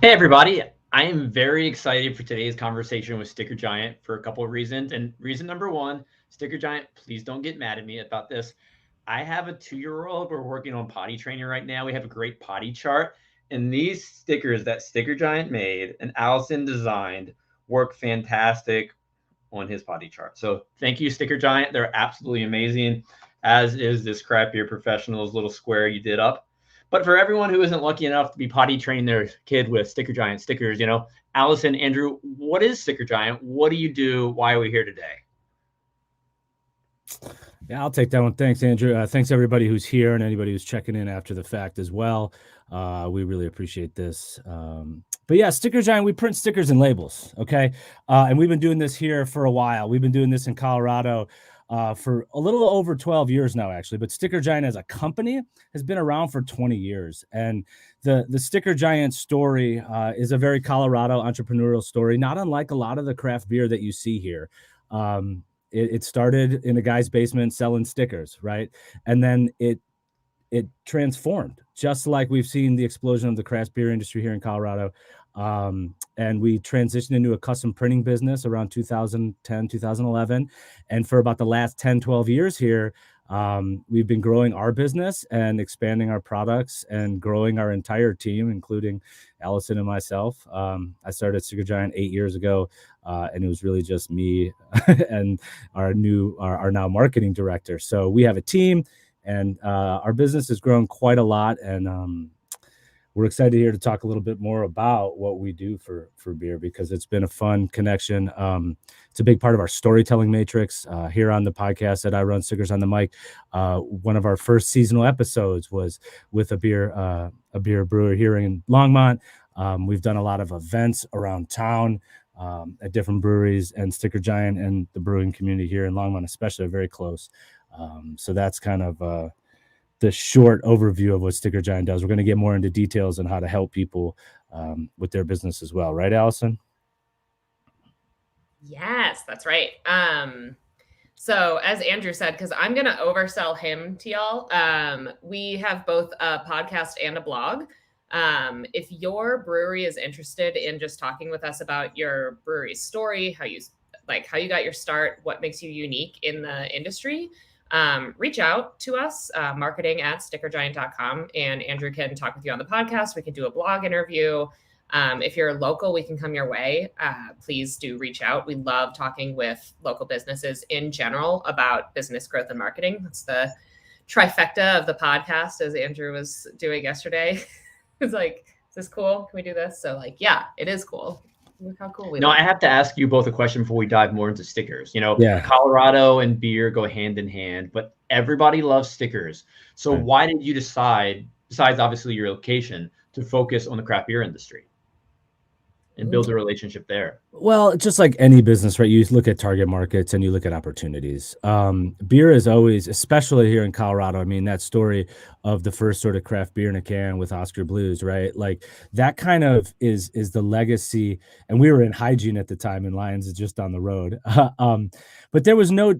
Hey, everybody. I am very excited for today's conversation with Sticker Giant for a couple of reasons. And reason number one, Sticker Giant, please don't get mad at me about this. I have a 2-year-old. We're working on potty training right now. We have a great potty chart. And these stickers that Sticker Giant made and Allison designed work fantastic on his potty chart. So thank you, Sticker Giant. They're absolutely amazing, as is this Craft Beer Professionals little square you did up. But for everyone who isn't lucky enough to be potty trained their kid with Sticker Giant stickers, Allison, Andrew, what is Sticker Giant? What do you do? Why are we here today? Yeah, I'll take that one. Thanks, Andrew. Thanks everybody who's here and anybody who's checking in after the fact as well. We really appreciate this. But yeah, Sticker Giant, we print stickers and labels, okay? And we've been doing this here for a while. We've been doing this in Colorado for a little over 12 years now, actually. But Sticker Giant as a company has been around for 20 years. And the Sticker Giant story is a very Colorado entrepreneurial story, not unlike a lot of the craft beer that you see here. It started in a guy's basement selling stickers, right? And then it transformed, just like we've seen the explosion of the craft beer industry here in Colorado. And we transitioned into a custom printing business around 2010, 2011. And for about the last 10, 12 years here, we've been growing our business and expanding our products and growing our entire team, including Allison and myself. I started Sticker Giant 8 years ago, and it was really just me and our now marketing director. So we have a team, and our business has grown quite a lot, and we're excited here to talk a little bit more about what we do for beer, because it's been a fun connection. It's a big part of our storytelling matrix here on the podcast that I run, Stickers on the Mic. One of our first seasonal episodes was with a beer brewer here in Longmont. We've done a lot of events around town at different breweries, and Sticker Giant and the brewing community here in Longmont especially are very close. So that's kind of the short overview of what Sticker Giant does. We're going to get more into details on how to help people with their business as well. Right, Allison? Yes, that's right. So as Andrew said, because I'm going to oversell him to y'all, we have both a podcast and a blog. If your brewery is interested in just talking with us about your brewery's story, how you got your start, what makes you unique in the industry, reach out to us, marketing@stickergiant.com, and Andrew can talk with you on the podcast. We can do a blog interview. If you're local, we can come your way. Please do reach out. We love talking with local businesses in general about business growth and marketing. That's the trifecta of the podcast, as Andrew was doing yesterday. It's like, is this cool? Can we do this? So yeah, it is cool. Look how cool we No, look. I have to ask you both a question before we dive more into stickers. Yeah. Colorado and beer go hand in hand, but everybody loves stickers. So Right. why did you decide, besides obviously your location, to focus on the craft beer industry and build a relationship there? Well, just like any business, right? You look at target markets and you look at opportunities. Beer is always, especially here in Colorado. I mean, that story of the first sort of craft beer in a can with Oscar Blues, right? Like that kind of is the legacy. And we were in hygiene at the time, and Lions is just down the road. But there was no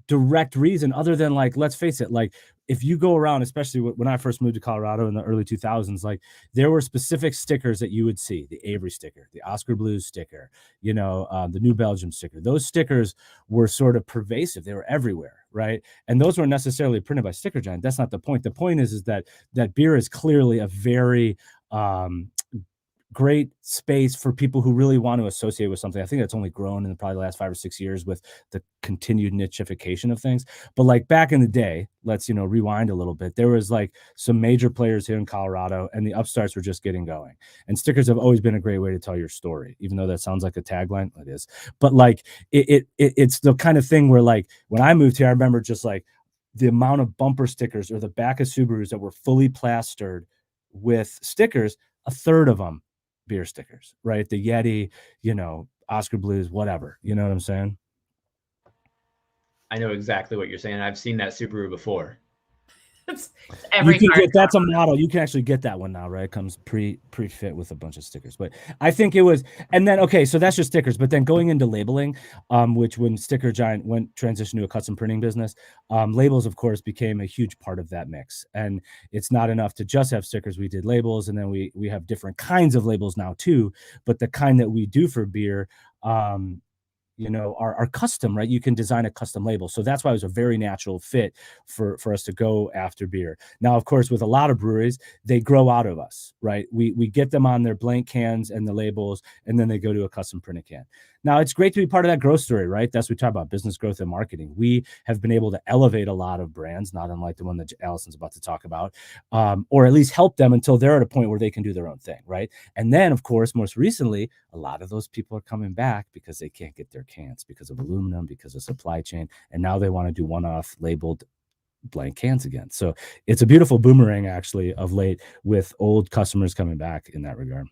direct reason other than, like, let's face it, like if you go around, especially when I first moved to Colorado in the early 2000s, like there were specific stickers that you would see: the Avery sticker, the Oscar Blues sticker, the New Belgium sticker. Those stickers were sort of pervasive. They were everywhere, right? And those weren't necessarily printed by Sticker Giant. That's not the point. The point is that beer is clearly a very great space for people who really want to associate with something. I think that's only grown in probably the last 5 or 6 years with the continued nichification of things. But like back in the day, let's rewind a little bit. There was like some major players here in Colorado, and the upstarts were just getting going. And stickers have always been a great way to tell your story, even though that sounds like a tagline. It is, but like it's the kind of thing where, like, when I moved here, I remember just like the amount of bumper stickers or the back of Subarus that were fully plastered with stickers. A third of them beer stickers, right? The Yeti, Oscar Blues, whatever. You know what I'm saying? I know exactly what you're saying. I've seen that Subaru before. It's every You can card get, that's a model. You can actually get that one now, right? It comes pre-fit with a bunch of stickers. But I think it was, and then okay, so that's just stickers. But then going into labeling, which when Sticker Giant went transitioned to a custom printing business, labels of course became a huge part of that mix. And it's not enough to just have stickers. We did labels, and then we have different kinds of labels now too. But the kind that we do for beer, you know, are custom, right? You can design a custom label. So that's why it was a very natural fit for us to go after beer. Now, of course, with a lot of breweries, they grow out of us, right? We get them on their blank cans and the labels, and then they go to a custom printed can. Now, it's great to be part of that growth story, right? That's what we talk about, business growth and marketing. We have been able to elevate a lot of brands, not unlike the one that Allison's about to talk about, or at least help them until they're at a point where they can do their own thing, right? And then, of course, most recently, a lot of those people are coming back because they can't get their cans because of aluminum, because of supply chain, and now they want to do one-off labeled blank cans again. So it's a beautiful boomerang, actually, of late, with old customers coming back in that regard.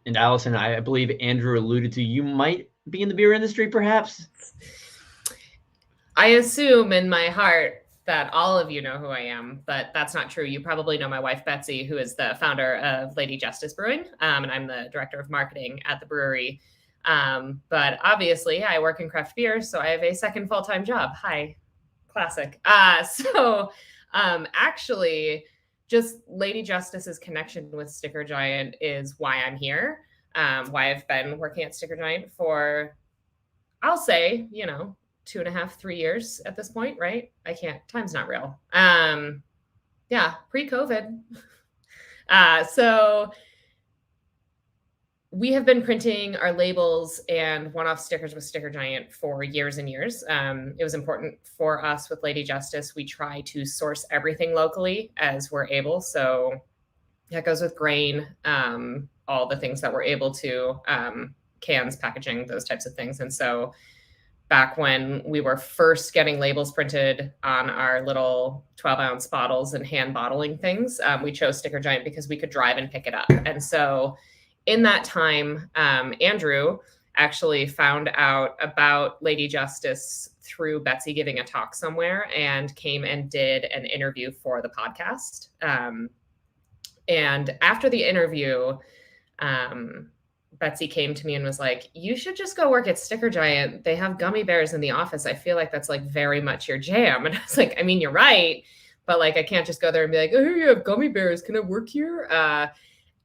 And Allison, I believe Andrew alluded to, you might be in the beer industry, perhaps? I assume in my heart that all of you know who I am, but that's not true. You probably know my wife, Betsy, who is the founder of Lady Justice Brewing, and I'm the director of marketing at the brewery. But obviously, I work in craft beer, so I have a second full-time job. Hi, classic. Actually, just Lady Justice's connection with Sticker Giant is why I'm here, why I've been working at Sticker Giant for, I'll say, 2.5, 3 years at this point, right? I can't, time's not real. Yeah, pre-COVID. So we have been printing our labels and one-off stickers with Sticker Giant for years and years. It was important for us with Lady Justice. We try to source everything locally as we're able. So that goes with grain, all the things that we're able to, cans, packaging, those types of things. And so back when we were first getting labels printed on our little 12-ounce bottles and hand bottling things, we chose Sticker Giant because we could drive and pick it up. And so in that time, Andrew actually found out about Lady Justice through Betsy giving a talk somewhere and came and did an interview for the podcast. And after the interview, Betsy came to me and was like, you should just go work at Sticker Giant. They have gummy bears in the office. I feel like that's like very much your jam. And I was like, I mean, you're right, but like, I can't just go there and be like, oh, you have gummy bears. Can I work here?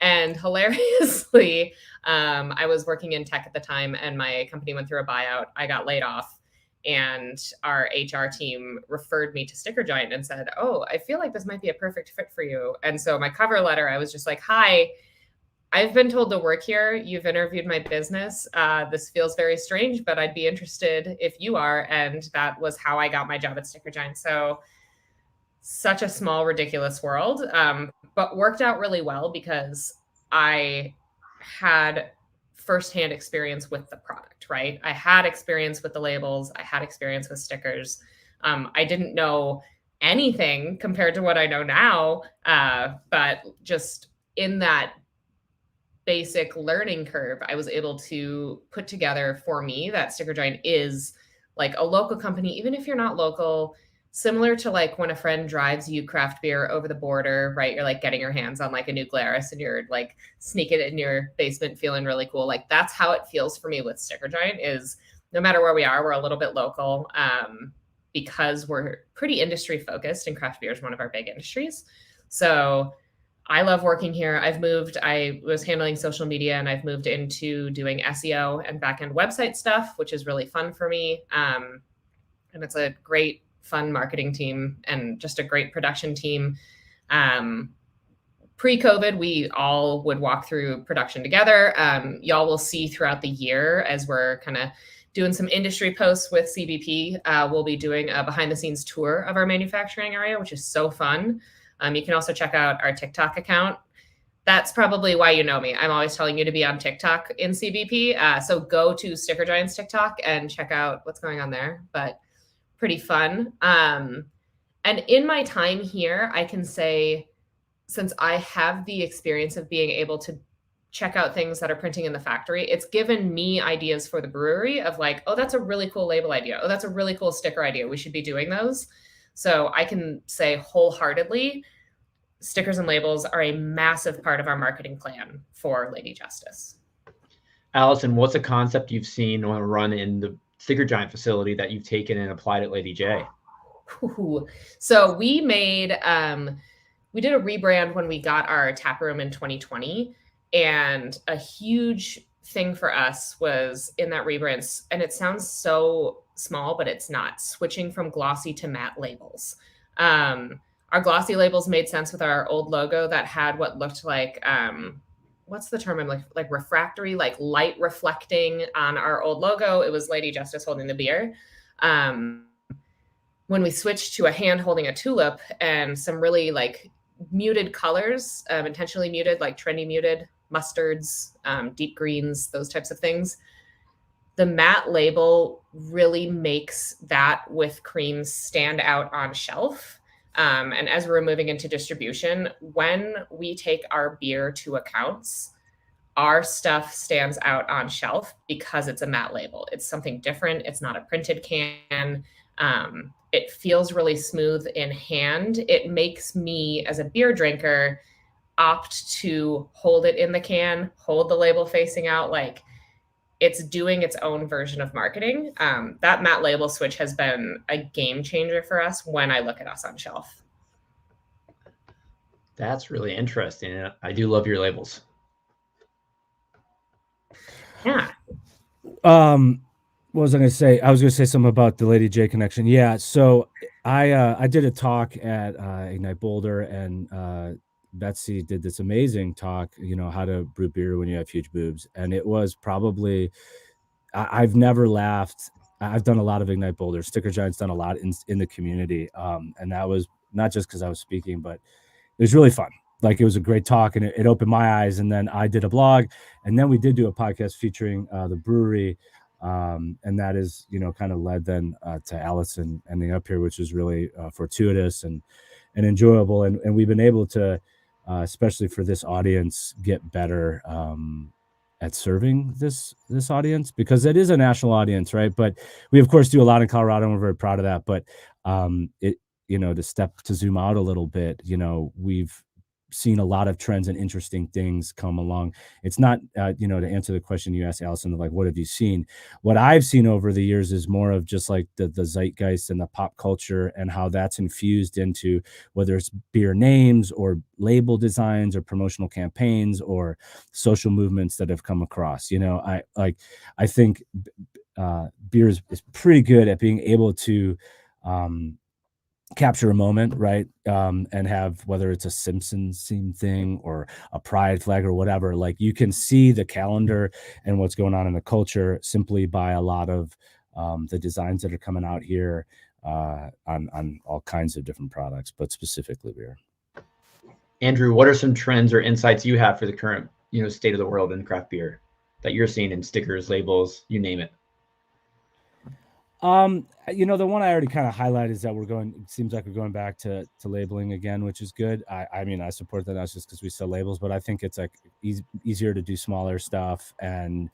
And hilariously, I was working in tech at the time and my company went through a buyout. I got laid off and our HR team referred me to Sticker Giant and said, oh, I feel like this might be a perfect fit for you. And so my cover letter, I was just like, hi, I've been told to work here. You've interviewed my business. This feels very strange, but I'd be interested if you are. And that was how I got my job at Sticker Giant. So such a small, ridiculous world, but worked out really well because I had firsthand experience with the product, right? I had experience with the labels. I had experience with stickers. I didn't know anything compared to what I know now, but just in that basic learning curve, I was able to put together for me that Sticker Giant is like a local company, even if you're not local, similar to like when a friend drives you craft beer over the border, right? You're like getting your hands on like a new Glarus and you're like sneaking it in your basement, feeling really cool. Like that's how it feels for me with Sticker Giant is no matter where we are, we're a little bit local because we're pretty industry focused and craft beer is one of our big industries. So I love working here. I was handling social media and I've moved into doing SEO and backend website stuff, which is really fun for me. And it's a great, fun marketing team and just a great production team. Pre-COVID, we all would walk through production together. Y'all will see throughout the year as we're kind of doing some industry posts with CBP. We'll be doing a behind the scenes tour of our manufacturing area, which is so fun. You can also check out our TikTok account. That's probably why you know me. I'm always telling you to be on TikTok in CBP. So go to Sticker Giant's TikTok and check out what's going on there, but pretty fun. And in my time here, I can say, since I have the experience of being able to check out things that are printing in the factory, it's given me ideas for the brewery of like, oh, that's a really cool label idea. Oh, that's a really cool sticker idea. We should be doing those. So I can say wholeheartedly, stickers and labels are a massive part of our marketing plan for Lady Justice. Allison, what's a concept you've seen on a run in the Sticker Giant facility that you've taken and applied at Lady J? Ooh. So we did a rebrand when we got our tap room in 2020, and a huge thing for us was in that rebrand, and it sounds so small, but it's not, switching from glossy to matte labels. Our glossy labels made sense with our old logo that had what looked like what's the term? Like refractory, like light reflecting on our old logo. It was Lady Justice holding the beer. When we switched to a hand holding a tulip and some really like muted colors, intentionally muted, like trendy muted, mustards, deep greens, those types of things, the matte label really makes that with creams stand out on shelf. And as we're moving into distribution, when we take our beer to accounts, our stuff stands out on shelf because it's a matte label. It's something different. It's not a printed can. It feels really smooth in hand. It makes me, as a beer drinker, opt to hold it in the can, hold the label facing out, like it's doing its own version of marketing. That matte label switch has been a game changer for us when I look at us on shelf. That's really interesting. I do love your labels. Yeah. What was I going to say? I was going to say something about the Lady J connection. Yeah. So I did a talk at Ignite Boulder, and Betsy did this amazing talk, how to brew beer when you have huge boobs. And it was probably, I've never laughed. I've done a lot of Ignite Boulder. Sticker Giant's done a lot in the community. And that was not just because I was speaking, but it was really fun. Like, it was a great talk, and it opened my eyes. And then I did a blog, and then we did do a podcast featuring the brewery. And that is, kind of led then to Allison ending up here, which is really fortuitous and enjoyable. And we've been able to, especially for this audience, get better at serving this audience, because it is a national audience, right? But we of course do a lot in Colorado, and we're very proud of that. But to zoom out a little bit, we've seen a lot of trends and interesting things come along. It's not, to answer the question you asked, Allison, of like, what have you seen? What I've seen over the years is more of just like the zeitgeist and the pop culture, and how that's infused into whether it's beer names or label designs or promotional campaigns or social movements that have come across. I think beer is pretty good at being able to capture a moment, right? And have, whether it's a Simpsons theme thing or a pride flag or whatever, like you can see the calendar and what's going on in the culture simply by a lot of the designs that are coming out here on all kinds of different products, but specifically beer. Andrew, what are some trends or insights you have for the current, state of the world in craft beer that you're seeing in stickers, labels, you name it? The one I already kind of highlighted is that it seems like we're going back to labeling again, which is good. I mean, I support that, not just because we sell labels, but I think it's like easier to do smaller stuff and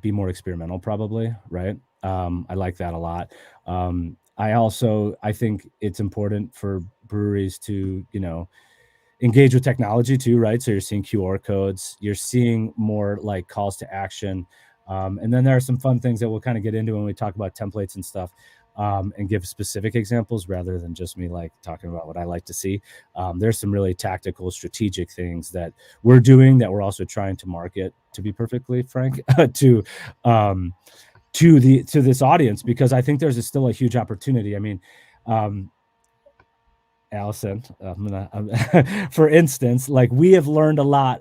be more experimental, probably, right? I like that a lot. I think it's important for breweries to, engage with technology too, right? So you're seeing QR codes, you're seeing more like calls to action. And then there are some fun things that we'll kind of get into when we talk about templates and stuff, and give specific examples rather than just me like talking about what I like to see. There's some really tactical, strategic things that we're doing that we're also trying to market, to be perfectly frank, to this audience, because I think there's still a huge opportunity. I mean, Allison, for instance, like we have learned a lot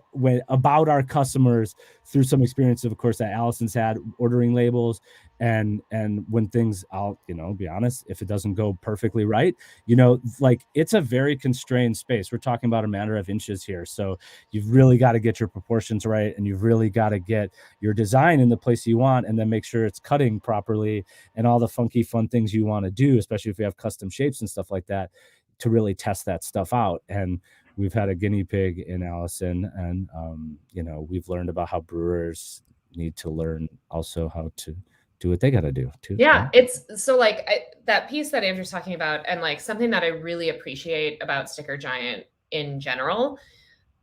about our customers through some experience, of course, that Allison's had ordering labels, and when things, I'll be honest, if it doesn't go perfectly right, like it's a very constrained space. We're talking about a matter of inches here, so you've really got to get your proportions right, and you've really got to get your design in the place you want, and then make sure it's cutting properly, and all the funky fun things you want to do, especially if we have custom shapes and stuff like that, to really test that stuff out. And we've had a guinea pig in Allison, and we've learned about how brewers need to learn also how to do what they got to do too. Yeah, right? it's so like that piece that Andrew's talking about, and like something that I really appreciate about Sticker Giant in general.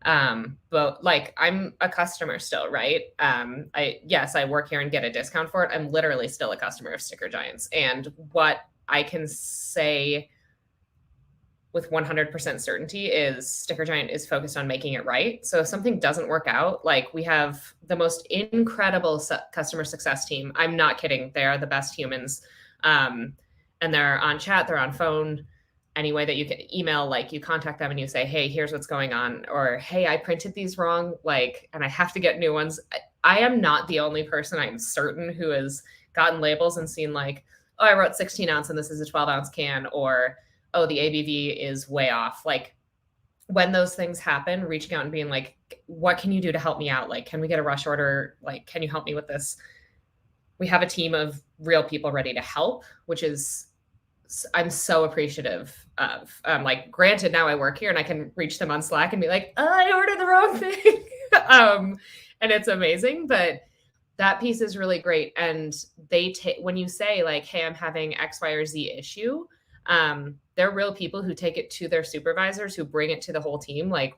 But like I'm a customer still, right? I work here and get a discount for it. I'm literally still a customer of Sticker Giants. And what I can say with 100% certainty is Sticker Giant is focused on making it right. So if something doesn't work out, like we have the most incredible customer success team. I'm not kidding. They are the best humans. And they're on chat, they're on phone, any way that you can email, like you contact them and you say, hey, here's what's going on. Or, hey, I printed these wrong, like, and I have to get new ones. I am not the only person, I'm certain, who has gotten labels and seen like, oh, I wrote 16 ounce and this is a 12-ounce can, or oh, the ABV is way off. Like when those things happen, reaching out and being like, what can you do to help me out? Like, can we get a rush order? Like, can you help me with this? We have a team of real people ready to help, which is, I'm so appreciative of. Like, granted, now I work here and I can reach them on Slack and be like, oh, I ordered the wrong thing. And it's amazing, but that piece is really great. And they when you say like, hey, I'm having X, Y, or Z issue, they're real people who take it to their supervisors, who bring it to the whole team. Like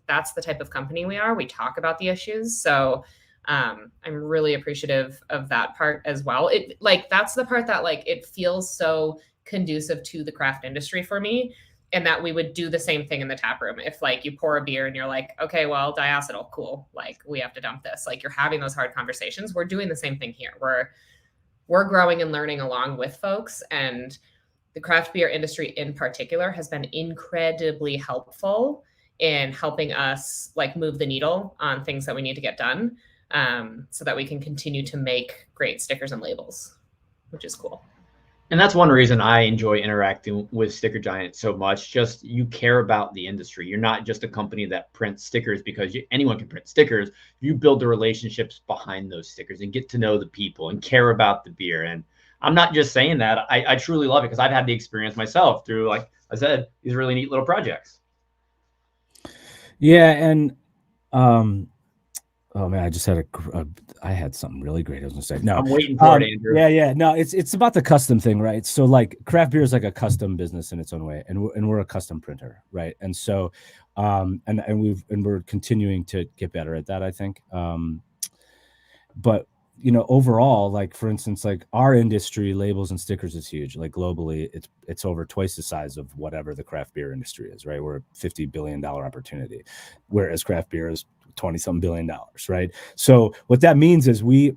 that's the type of company we are. We talk about the issues. So I'm really appreciative of that part as well. It like, that's the part that like, it feels so conducive to the craft industry for me. And that we would do the same thing in the tap room. If like you pour a beer and you're like, okay, well, diacetyl, cool. Like we have to dump this. Like you're having those hard conversations. We're doing the same thing here. We're growing and learning along with folks. And the craft beer industry in particular has been incredibly helpful in helping us like move the needle on things that we need to get done, so that we can continue to make great stickers and labels, which is cool. And that's one reason I enjoy interacting with Sticker Giant so much. Just you care about the industry. You're not just a company that prints stickers because anyone can print stickers. You build the relationships behind those stickers and get to know the people and care about the beer. And I'm not just saying that. I truly love it because I've had the experience myself through, like I said, these really neat little projects. Yeah, and oh man, I just had I had something really great I was gonna say. No, I'm waiting for it, Andrew. Yeah. No, it's about the custom thing, right? So like craft beer is like a custom business in its own way, and we're a custom printer, right? And so, and we're continuing to get better at that, I think. But you know, overall, like for instance, like our industry, labels and stickers is huge. Like globally, it's over twice the size of whatever the craft beer industry is, right? We're a $50 billion opportunity, whereas craft beer is $20-some billion, right? So what that means is we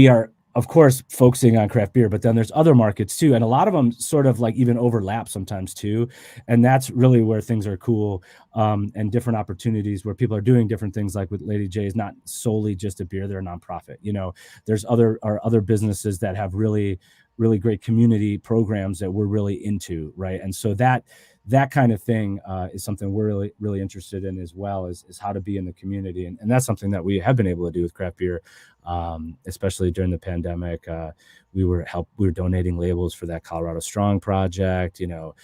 are, of course, focusing on craft beer, but then there's other markets too. And a lot of them sort of like even overlap sometimes too. And that's really where things are cool, and different opportunities where people are doing different things. Like with Lady J is not solely just a beer, they're a nonprofit. You know, there's other businesses that have really, really great community programs that we're really into, right? And so that kind of thing is something we're really, really interested in as well, is how to be in the community. And that's something that we have been able to do with craft beer, especially during the pandemic. We were donating labels for that Colorado Strong project. You know,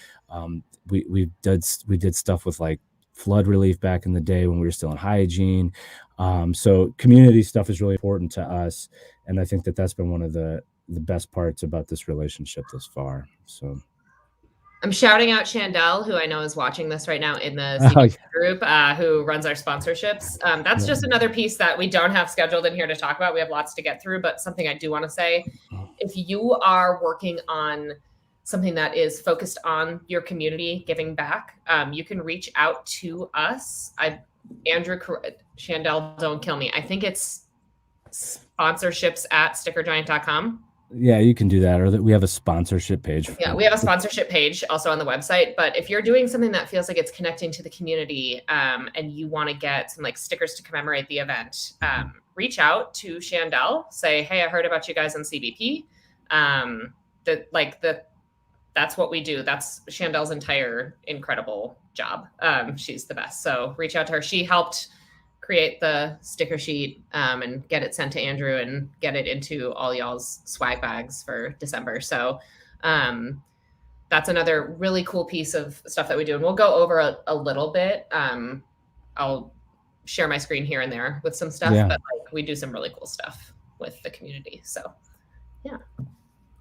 we did stuff with like flood relief back in the day when we were still in hygiene. So community stuff is really important to us. And I think that's been one of the best parts about this relationship thus far. So I'm shouting out Chandel, who I know is watching this right now in the CBP group, who runs our sponsorships. That's just another piece that we don't have scheduled in here to talk about. We have lots to get through, but something I do want to say, if you are working on something that is focused on your community giving back, you can reach out to us. Andrew, Chandel, don't kill me. I think it's sponsorships@stickergiant.com. Yeah, you can do that. Or that we have a sponsorship page. Yeah, we have a sponsorship page also on the website. But if you're doing something that feels like it's connecting to the community, and you want to get some like stickers to commemorate the event, reach out to Chandel. Say, hey, I heard about you guys on CBP. That's what we do. That's Chandel's entire incredible job. She's the best. So reach out to her. She helped create the sticker sheet, and get it sent to Andrew and get it into all y'all's swag bags for December. So that's another really cool piece of stuff that we do. And we'll go over a little bit. I'll share my screen here and there with some stuff, but like we do some really cool stuff with the community. So Yeah.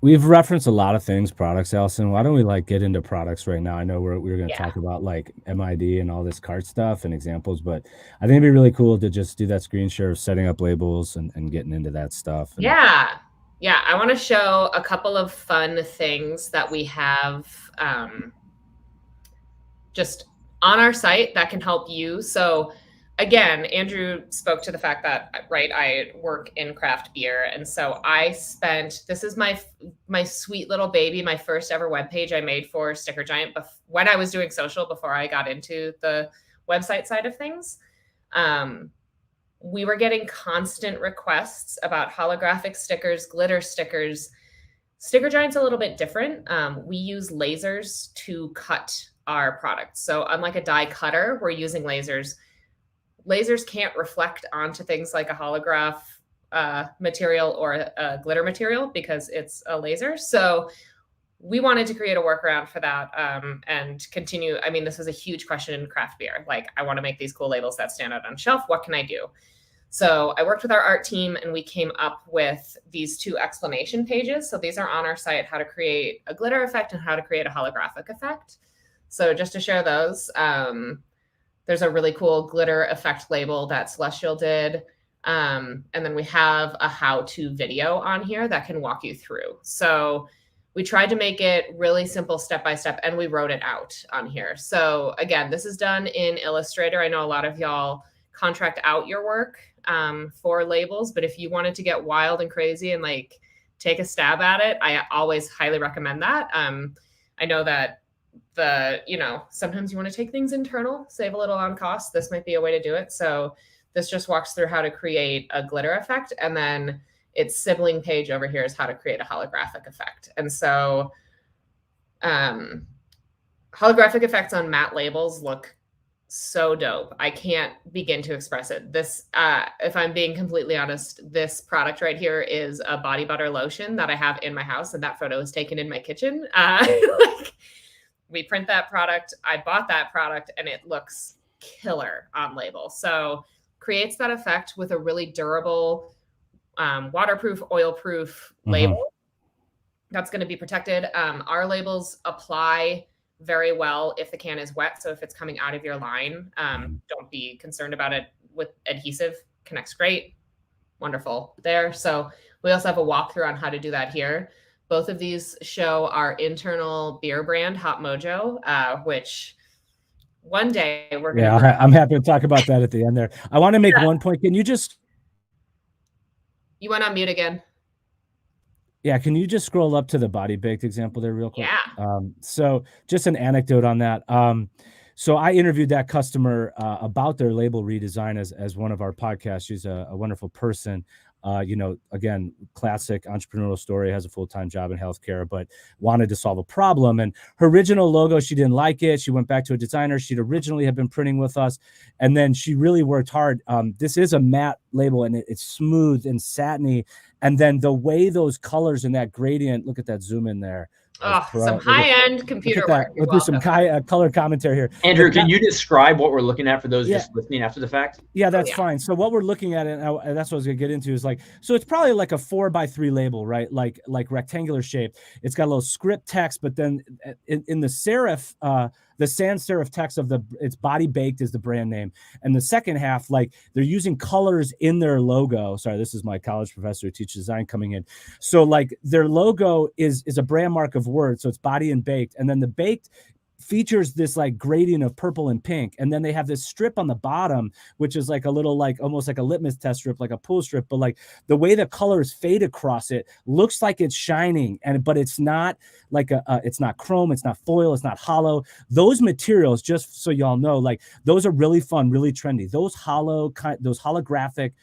We've referenced a lot of things, products, Allison. Why don't we like get into products right now? I know we're going to Yeah. talk about like MID and all this cart stuff and examples, but I think it'd be really cool to just do that screen share of setting up labels and getting into that stuff. And yeah. Yeah. I want to show a couple of fun things that we have just on our site that can help you. So again, Andrew spoke to the fact that, right, I work in craft beer. And so this is my sweet little baby, my first ever webpage I made for Sticker Giant when I was doing social before I got into the website side of things. We were getting constant requests about holographic stickers, glitter stickers. Sticker Giant's a little bit different. We use lasers to cut our products. So unlike a die cutter, we're using lasers. Lasers can't reflect onto things like a holograph material or a glitter material because it's a laser. So we wanted to create a workaround for that and continue. I mean, this was a huge question in craft beer. Like, I want to make these cool labels that stand out on shelf. What can I do? So I worked with our art team and we came up with these 2 explanation pages. So these are on our site, how to create a glitter effect and how to create a holographic effect. So just to share those, there's a really cool glitter effect label that Celestial did. And then we have a how-to video on here that can walk you through. So we tried to make it really simple step-by-step, and we wrote it out on here. So again, this is done in Illustrator. I know a lot of y'all contract out your work for labels, but if you wanted to get wild and crazy and like take a stab at it, I always highly recommend that. I know that sometimes you want to take things internal, save a little on cost. This might be a way to do it. So this just walks through how to create a glitter effect. And then its sibling page over here is how to create a holographic effect. And so holographic effects on matte labels look so dope. I can't begin to express it. This, if I'm being completely honest, this product right here is a body butter lotion that I have in my house. And that photo is taken in my kitchen. We print that product. I bought that product and it looks killer on label. So creates that effect with a really durable, waterproof, oil-proof label that's going to be protected. Our labels apply very well if the can is wet. So if it's coming out of your line, don't be concerned about it with adhesive. Connects great. Wonderful there. So we also have a walkthrough on how to do that here. Both of these show our internal beer brand, Hot Mojo, which one day we're going to... Yeah, I'm happy to talk about that at the end there. I want to make one point. Can you just... You went on mute again. Yeah, can you just scroll up to the body baked example there real quick? Yeah. So just an anecdote on that. So I interviewed that customer about their label redesign as one of our podcasts. She's a wonderful person. Again, classic entrepreneurial story, has a full-time job in healthcare, but wanted to solve a problem. And her original logo, she didn't like it. She went back to a designer she'd originally had been printing with us. And then she really worked hard. This is a matte label and it's smooth and satiny. And then the way those colors and that gradient, look at that zoom in there. Oh, some high-end computer work. We'll do some color commentary here. Andrew, can you describe what we're looking at for those just listening after the fact? Yeah, that's fine. So what we're looking at, and that's what I was gonna get into, is like, so it's probably like a 4x3 label, right? Like rectangular shape. It's got a little script text, but then in the serif, the sans serif text of it's body baked is the brand name. And the second half, like they're using colors in their logo. Sorry, this is my college professor who teaches design coming in. So like their logo is a brand mark of word. So it's body and baked. And then the baked features this like gradient of purple and pink. And then they have this strip on the bottom, which is like a little, like almost like a litmus test strip, like a pull strip, but like the way the colors fade across it looks like it's shining, but it's not like it's not chrome, it's not foil, it's not hollow. Those materials, just so y'all know, like those are really fun, really trendy. Those holographic,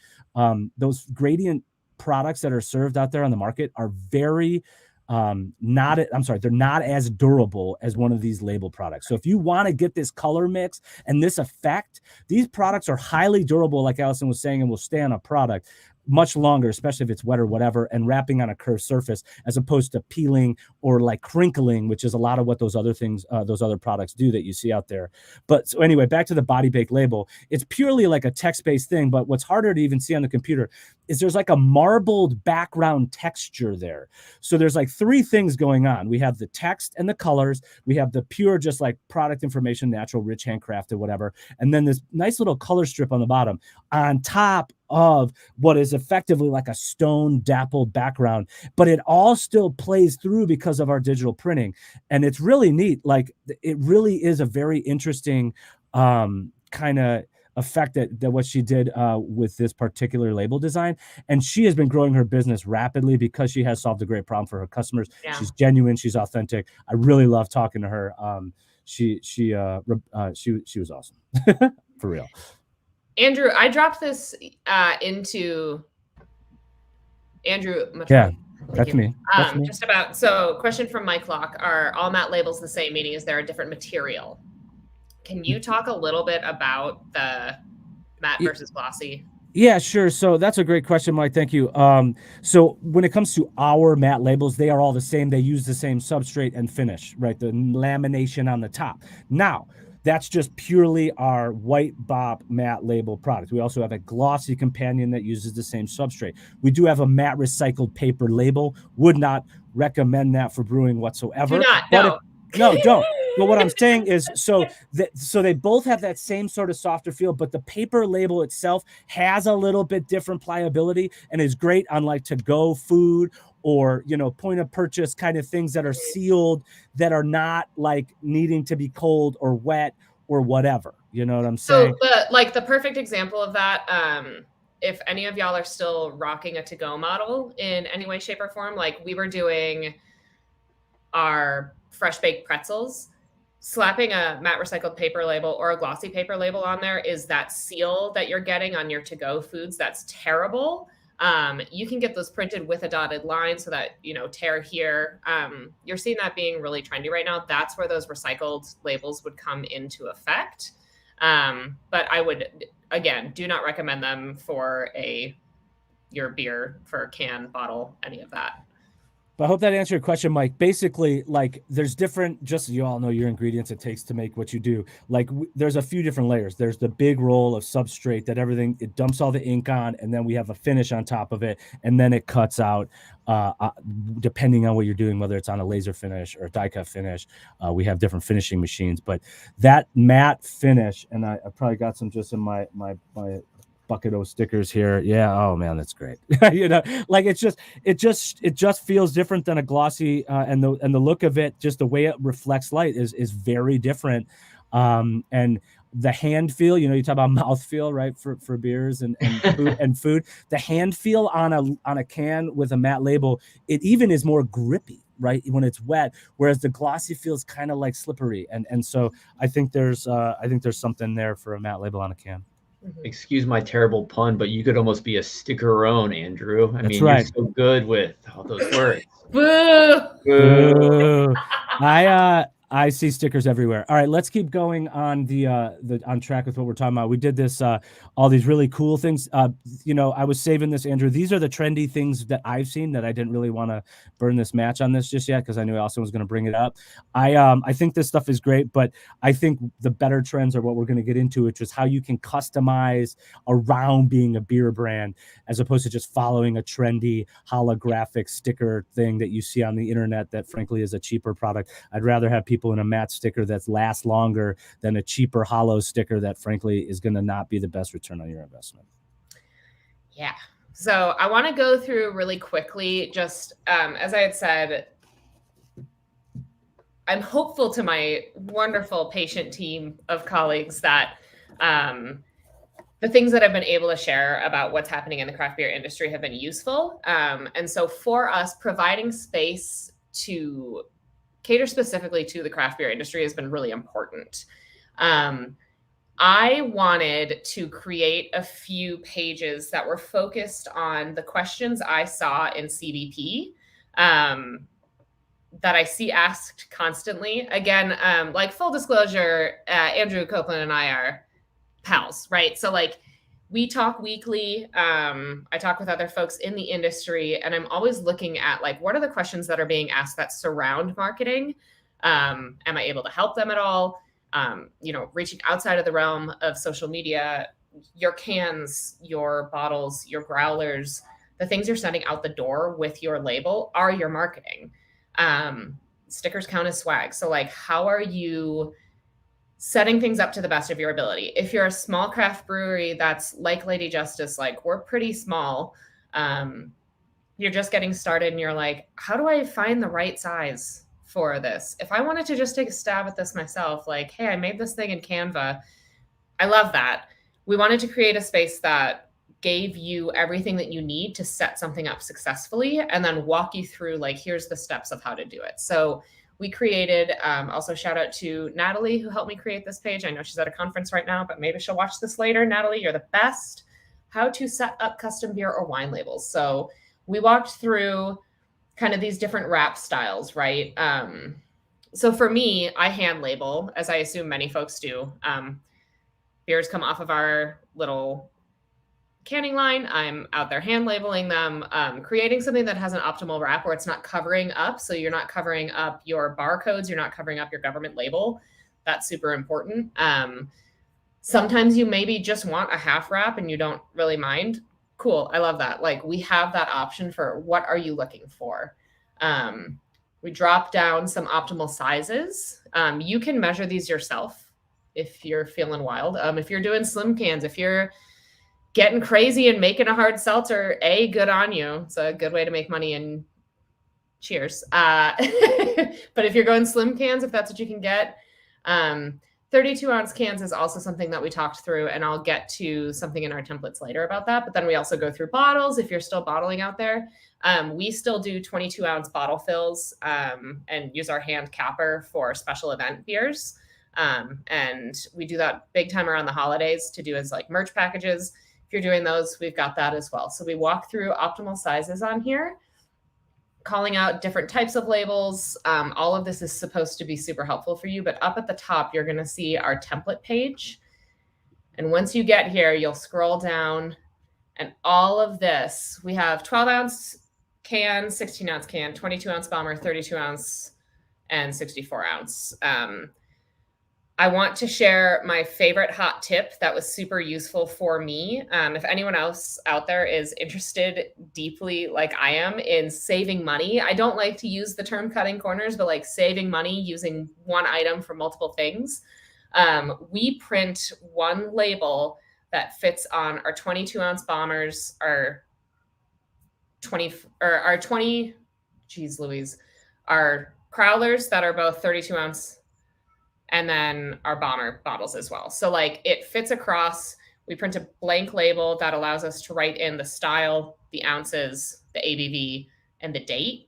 those gradient products that are served out there on the market are very they're not as durable as one of these label products. So if you want to get this color mix and this effect, these products are highly durable, like Allison was saying, and will stay on a product much longer, especially if it's wet or whatever, and wrapping on a curved surface, as opposed to peeling or like crinkling, which is a lot of what those other things, those other products do that you see out there. But so anyway, back to the body baked label. It's purely like a text-based thing, but what's harder to even see on the computer is there's like a marbled background texture there. So there's like three things going on. We have the text and the colors. We have the pure, just like product information, natural, rich, handcrafted, whatever. And then this nice little color strip on the bottom on top of what is effectively like a stone dappled background, but it all still plays through because of our digital printing. And it's really neat. Like it really is a very interesting kind of effect that what she did with this particular label design. And she has been growing her business rapidly because she has solved a great problem for her customers. Yeah. She's genuine, she's authentic. I really love talking to her. She was awesome. For real. Andrew, I dropped this into Andrew. Yeah, that's me. That's me. Just about, so question from Mike Locke, are all matte labels the same, meaning is there a different material? Can you talk a little bit about the matte versus glossy? Yeah, sure. So that's a great question, Mike. Thank you. So when it comes to our matte labels, they are all the same. They use the same substrate and finish, right? The lamination on the top. Now, that's just purely our white bop matte label product. We also have a glossy companion that uses the same substrate. We do have a matte recycled paper label. Would not recommend that for brewing whatsoever. Do not, but no. No, don't. But what I'm saying is, so they both have that same sort of softer feel, but the paper label itself has a little bit different pliability and is great on like to-go food or, you know, point of purchase kind of things that are sealed, that are not like needing to be cold or wet or whatever. You know what I'm saying? So the perfect example of that, if any of y'all are still rocking a to-go model in any way, shape, or form, like we were doing our fresh baked pretzels, slapping a matte recycled paper label or a glossy paper label on there is that seal that you're getting on your to-go foods. That's terrible. You can get those printed with a dotted line so that, you know, tear here. You're seeing that being really trendy right now. That's where those recycled labels would come into effect. But I would, again, do not recommend them for your beer, for a can, bottle, any of that. But I hope that answered your question, Mike. Basically, like there's different, just so you all know your ingredients it takes to make what you do. Like there's a few different layers. There's the big roll of substrate that it dumps all the ink on, and then we have a finish on top of it, and then it cuts out, depending on what you're doing, whether it's on a laser finish or a die cut finish. We have different finishing machines, but that matte finish, and I probably got some just in my bucket of stickers here. Yeah. Oh man, that's great. You know, like it just feels different than a glossy, and the look of it, just the way it reflects light is very different. And the hand feel, you know, you talk about mouth feel, right? For beers and food, and food, the hand feel on a can with a matte label, it even is more grippy, right? When it's wet, whereas the glossy feels kind of like slippery. And so I think there's something there for a matte label on a can. Excuse my terrible pun, but you could almost be a sticker-own, Andrew. I mean, right. You're so good with all those words. Boo! Boo! I see stickers everywhere. All right, let's keep going on on track with what we're talking about. We did this, all these really cool things. You know, I was saving this, Andrew. These are the trendy things that I've seen that I didn't really want to burn this match on this just yet because I knew Allison was going to bring it up. I think this stuff is great, but I think the better trends are what we're going to get into, which is how you can customize around being a beer brand as opposed to just following a trendy holographic sticker thing that you see on the internet that frankly is a cheaper product. I'd rather have people in a matte sticker that lasts longer than a cheaper hollow sticker that frankly is going to not be the best return on your investment. Yeah. So I want to go through really quickly, just as I had said, I'm hopeful to my wonderful patient team of colleagues that the things that I've been able to share about what's happening in the craft beer industry have been useful. And so for us, providing space to cater specifically to the craft beer industry has been really important. I wanted to create a few pages that were focused on the questions I saw in CBP that I see asked constantly. Again, like full disclosure, Andrew Copeland and I are pals, right? So like we talk weekly. I talk with other folks in the industry, and I'm always looking at like, what are the questions that are being asked that surround marketing? Am I able to help them at all? You know, reaching outside of the realm of social media, your cans, your bottles, your growlers, the things you're sending out the door with your label are your marketing. Stickers count as swag. So like, how are you setting things up to the best of your ability? If you're a small craft brewery that's like Lady Justice, like we're pretty small, you're just getting started and you're like, how do I find the right size for this? If I wanted to just take a stab at this myself, like, hey, I made this thing in Canva. I love that. We wanted to create a space that gave you everything that you need to set something up successfully and then walk you through, like, here's the steps of how to do it. So we created, also shout out to Natalie, who helped me create this page. I know she's at a conference right now, but maybe she'll watch this later. Natalie, you're the best. How to set up custom beer or wine labels. So we walked through kind of these different wrap styles, right? So for me, I hand label, as I assume many folks do. Beers come off of our little canning line. I'm out there hand labeling them, creating something that has an optimal wrap where it's not covering up. So you're not covering up your barcodes. You're not covering up your government label. That's super important. Sometimes you maybe just want a half wrap and you don't really mind. Cool. I love that. Like, we have that option for what are you looking for? We drop down some optimal sizes. You can measure these yourself if you're feeling wild. If you're doing slim cans, if you're getting crazy and making a hard seltzer, good on you. It's a good way to make money, and cheers. But if you're going slim cans, if that's what you can get, 32-ounce cans is also something that we talked through, and I'll get to something in our templates later about that. But then we also go through bottles. If you're still bottling out there, we still do 22-ounce bottle fills and use our hand capper for special event beers. And we do that big time around the holidays to do as like merch packages. If you're doing those, we've got that as well. So we walk through optimal sizes on here, calling out different types of labels. All of this is supposed to be super helpful for you, but up at the top, you're going to see our template page. And once you get here, you'll scroll down, and all of this, we have 12-ounce can, 16-ounce can, 22-ounce bomber, 32-ounce, and 64-ounce. I want to share my favorite hot tip that was super useful for me. If anyone else out there is interested deeply, like I am, in saving money, I don't like to use the term cutting corners, but like saving money using one item for multiple things. We print one label that fits on our 22-ounce bombers, our 20, geez Louise, our crowlers that are both 32-ounce, and then our bomber bottles as well. So like, it fits across. We print a blank label that allows us to write in the style, the ounces, the ABV, and the date.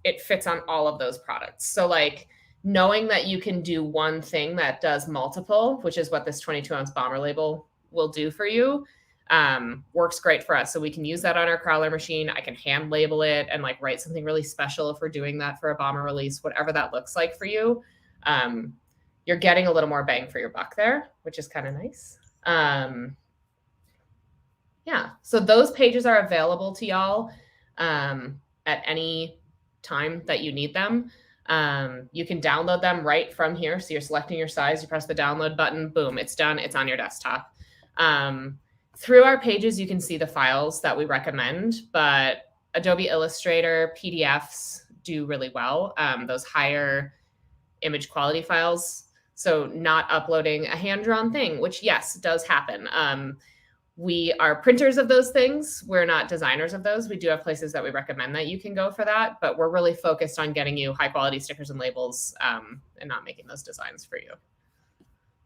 It fits on all of those products. So like, knowing that you can do one thing that does multiple, which is what this 22-ounce bomber label will do for you, works great for us. So we can use that on our crowler machine. I can hand label it and like write something really special if we're doing that for a bomber release, whatever that looks like for you. You're getting a little more bang for your buck there, which is kind of nice. Yeah, so those pages are available to y'all at any time that you need them. You can download them right from here. So you're selecting your size, you press the download button, boom, it's done. It's on your desktop. Through our pages, you can see the files that we recommend, but Adobe Illustrator, PDFs do really well. Those higher image quality files. So not uploading a hand-drawn thing, which yes, does happen. We are printers of those things. We're not designers of those. We do have places that we recommend that you can go for that, but we're really focused on getting you high quality stickers and labels and not making those designs for you.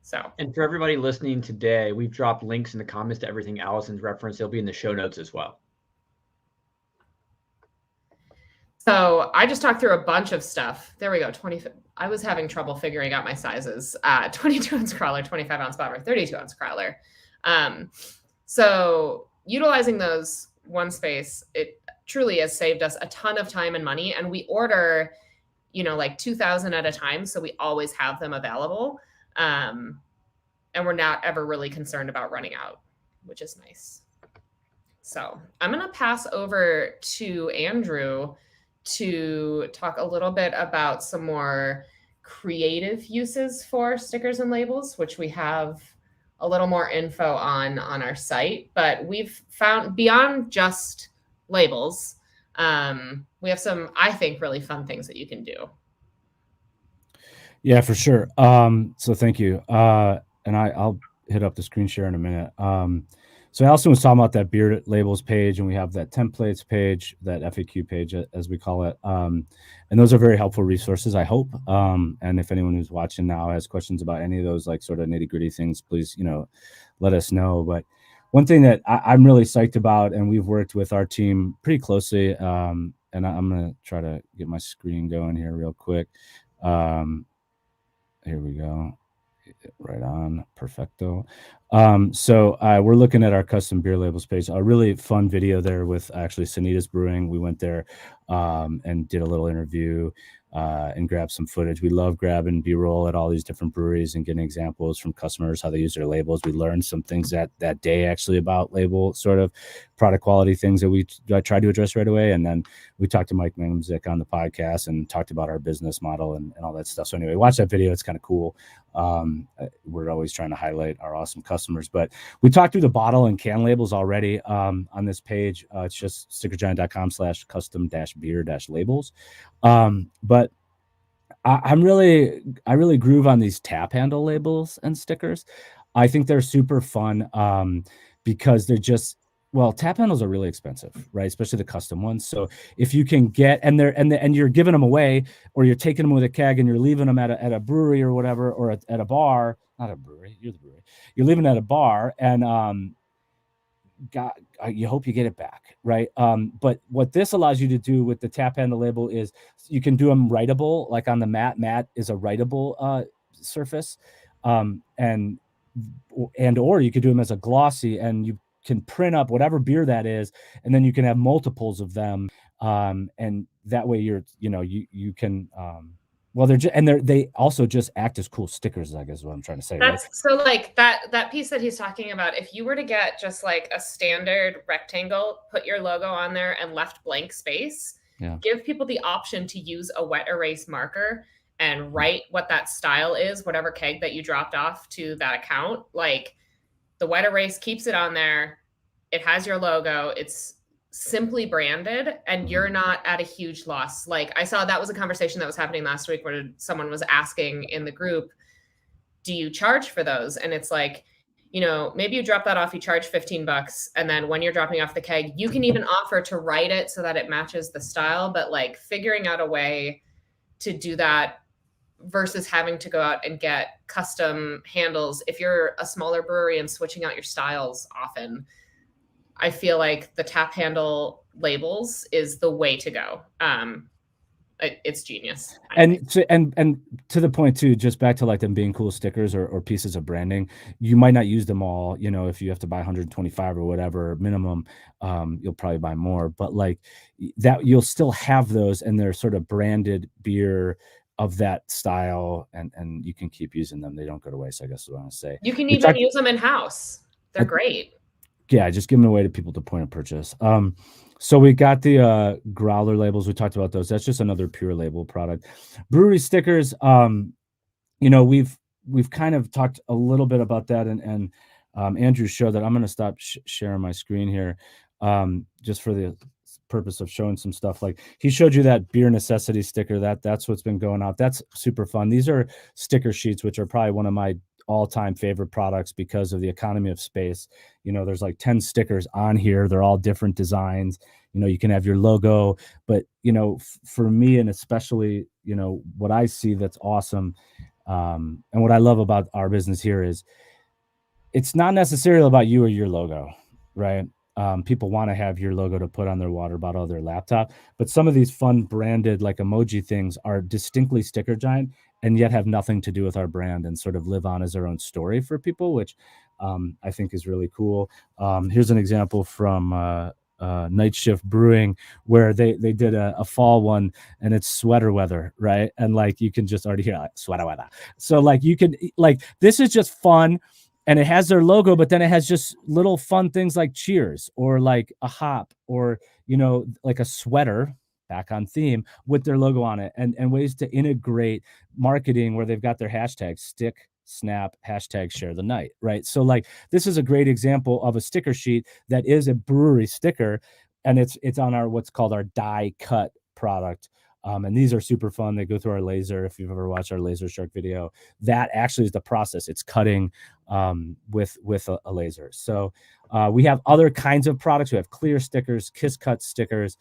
So, and for everybody listening today, we've dropped links in the comments to everything Allison's referenced. They'll be in the show notes as well. So I just talked through a bunch of stuff. There we go. I was having trouble figuring out my sizes. 22-ounce crawler, 25-ounce bomber, 32-ounce crawler. So utilizing those one space, it truly has saved us a ton of time and money. And we order, like 2,000 at a time. So we always have them available. And we're not ever really concerned about running out, which is nice. So I'm going to pass over to Andrew to talk a little bit about some more creative uses for stickers and labels, which we have a little more info on our site. But we've found beyond just labels, we have some, I think, really fun things that you can do. Yeah, for sure. So thank you. And I'll hit up the screen share in a minute. So I also was talking about that beer labels page, and we have that templates page, that FAQ page, as we call it. And those are very helpful resources, I hope. And if anyone who's watching now has questions about any of those, like sort of nitty gritty things, please, let us know. But one thing that I'm really psyched about, and we've worked with our team pretty closely, and I'm going to try to get my screen going here real quick. Here we go. Right on. Perfecto. So we're looking at our custom beer labels page. A really fun video there with actually Sanitas Brewing. We went there and did a little interview and grabbed some footage. We love grabbing B-roll at all these different breweries and getting examples from customers, how they use their labels. We learned some things that day actually about label sort of product quality things that I tried to address right away. And then we talked to Mike Mangumzik on the podcast and talked about our business model and all that stuff. So anyway, watch that video. It's kind of cool. We're always trying to highlight our awesome customers, but we talked through the bottle and can labels already on this page. It's just stickergiant.com/custom-beer-labels. But I really groove on these tap handle labels and stickers. I think they're super fun because they're just, well, tap handles are really expensive, right? Especially the custom ones. So if you can get, and you're giving them away, or you're taking them with a keg and you're leaving them at a brewery or whatever, or at a bar, not a brewery, you're the brewery. You're leaving at a bar, and you hope you get it back, right? But what this allows you to do with the tap handle label is you can do them writable, like on the mat. Mat is a writable surface, or you could do them as a glossy, and you can print up whatever beer that is, and then you can have multiples of them, and that way you can well, they also just act as cool stickers, I guess is what I'm trying to say. That's right? so like that piece that he's talking about. If you were to get just like a standard rectangle, put your logo on there and left blank space, give people the option to use a wet erase marker and write what that style is, whatever keg that you dropped off to that account. Like the wet erase keeps it on there. It has your logo. It's simply branded, and you're not at a huge loss. Like I saw that was a conversation that was happening last week where someone was asking in the group, do you charge for those? And it's like, maybe you drop that off, you charge $15. And then when you're dropping off the keg, you can even offer to write it so that it matches the style. But like figuring out a way to do that versus having to go out and get custom handles. If you're a smaller brewery and switching out your styles often, I feel like the tap handle labels is the way to go. It's genius. And to the point too, just back to like them being cool stickers or pieces of branding, you might not use them all, if you have to buy 125 or whatever minimum, you'll probably buy more, but like that, you'll still have those, and they're sort of branded beer of that style, and you can keep using them. They don't go to waste, I guess is what I want to say. You can even use them in house. They're great. Yeah, just giving away to people to point of purchase. So we got the growler labels. We talked about those. That's just another pure label product. Brewery stickers. We've kind of talked a little bit about that, and Andrew showed that. I'm going to stop sharing my screen here, just for the purpose of showing some stuff. Like he showed you that beer necessity sticker. That's what's been going out. That's super fun. These are sticker sheets, which are probably one of my all-time favorite products because of the economy of space. There's like 10 stickers on here. They're all different designs. You can have your logo, but for me, and especially what I see that's awesome, and what I love about our business here is it's not necessarily about you or your logo, right? People want to have your logo to put on their water bottle or their laptop, but some of these fun branded like emoji things are distinctly Sticker Giant and yet have nothing to do with our brand and sort of live on as their own story for people, which I think is really cool. Here's an example from Night Shift Brewing, where they did a fall one, and it's sweater weather, right? And like you can just already hear like sweater weather. So like you can, like, this is just fun. And it has their logo, but then it has just little fun things like cheers or like a hop or, like a sweater, back on theme, with their logo on it, and ways to integrate marketing where they've got their hashtag snap, hashtag share the night, right? So like this is a great example of a sticker sheet that is a brewery sticker, and it's on our what's called our die cut product. And these are super fun. They go through our laser. If you've ever watched our laser shark video, that actually is the process. It's cutting with a laser. So we have other kinds of products. We have clear stickers, kiss cut stickers.